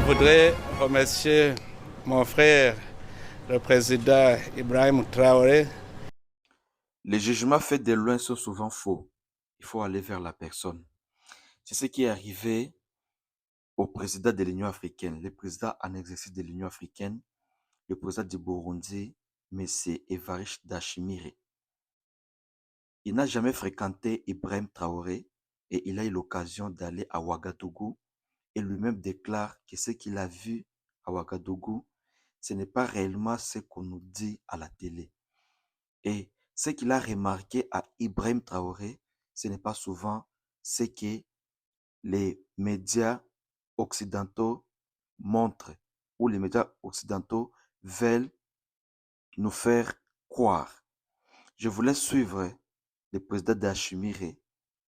voudrais remercier mon frère, le président Ibrahim Traoré. Les jugements faits de loin sont souvent faux. Il faut aller vers la personne. C'est ce qui est arrivé au président de l'Union africaine, le président en exercice de l'Union africaine, le président du Burundi, M. Evariste Ndayishimiye. Il n'a jamais fréquenté Ibrahim Traoré et il a eu l'occasion d'aller à Ouagadougou et lui-même déclare que ce qu'il a vu à Ouagadougou, ce n'est pas réellement ce qu'on nous dit à la télé. Et ce qu'il a remarqué à Ibrahim Traoré, ce n'est pas souvent ce que les médias occidentaux montrent ou les médias occidentaux veulent nous faire croire. Je vous laisse suivre le président Ndayishimiye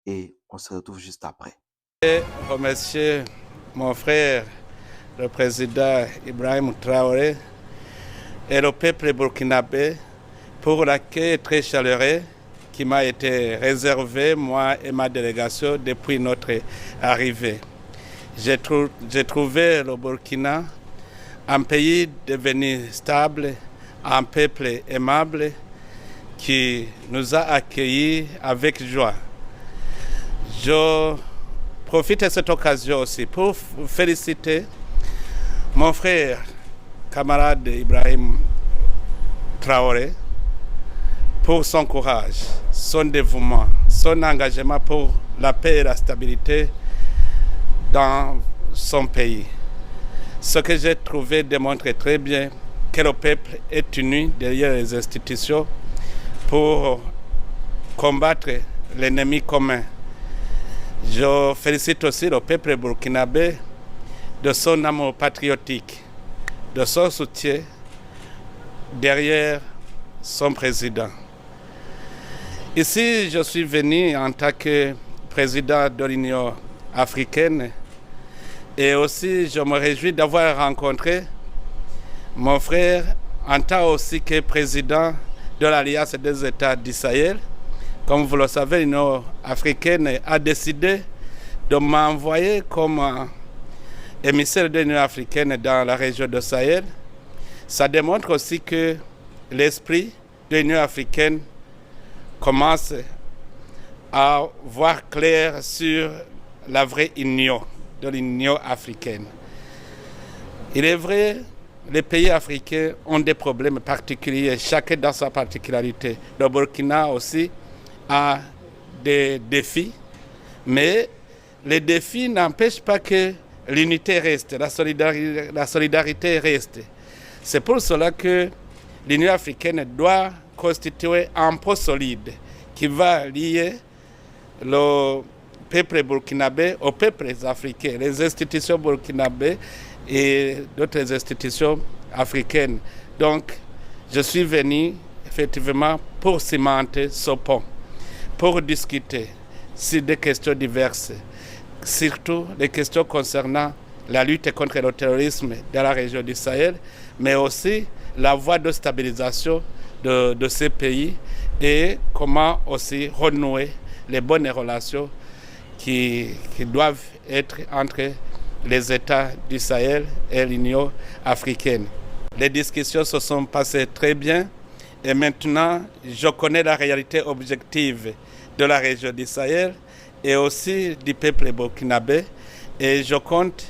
et on se retrouve juste après. Je voudrais remercier mon frère, le président Ibrahim Traoré et le peuple burkinabé pour l'accueil très chaleureux qui m'a été réservé, moi et ma délégation, depuis notre arrivée. J'ai trouvé le Burkina un pays devenu stable, un peuple aimable qui nous a accueillis avec joie. Je profite de cette occasion aussi pour féliciter mon frère, camarade Ibrahim Traoré, pour son courage, son dévouement, son engagement pour la paix et la stabilité dans son pays. Ce que j'ai trouvé démontre très bien que le peuple est uni derrière les institutions pour combattre l'ennemi commun. Je félicite aussi le peuple burkinabé de son amour patriotique, de son soutien derrière son président. Ici, je suis venu en tant que président de l'Union africaine et aussi je me réjouis d'avoir rencontré mon frère en tant aussi que président de l'Alliance des États du Sahel. Comme vous le savez, l'Union africaine a décidé de m'envoyer comme émissaire de l'Union africaine dans la région de Sahel. Ça démontre aussi que l'esprit de l'Union africaine commence à voir clair sur la vraie union de l'Union africaine. Il est vrai, les pays africains ont des problèmes particuliers, chacun dans sa particularité. Le Burkina aussi a des défis, mais les défis n'empêchent pas que l'unité reste, la solidarité reste. C'est pour cela que l'Union africaine doit constituer un pont solide qui va lier le peuple burkinabé aux peuples africains, les institutions burkinabées et d'autres institutions africaines. Donc, je suis venu effectivement pour cimenter ce pont, pour discuter sur des questions diverses, surtout les questions concernant la lutte contre le terrorisme dans la région du Sahel, mais aussi la voie de stabilisation de ces pays et comment aussi renouer les bonnes relations qui doivent être entre les États du Sahel et l'Union africaine. Les discussions se sont passées très bien et maintenant je connais la réalité objective de la région du Sahel et aussi du peuple burkinabé et je compte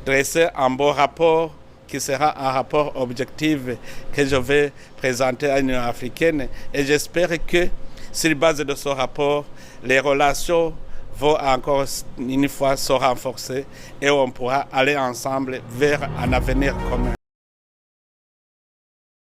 dresser un bon rapport qui sera un rapport objectif que je vais présenter à l'Union africaine et j'espère que sur base de ce rapport, les relations vont encore une fois se renforcer et on pourra aller ensemble vers un avenir commun.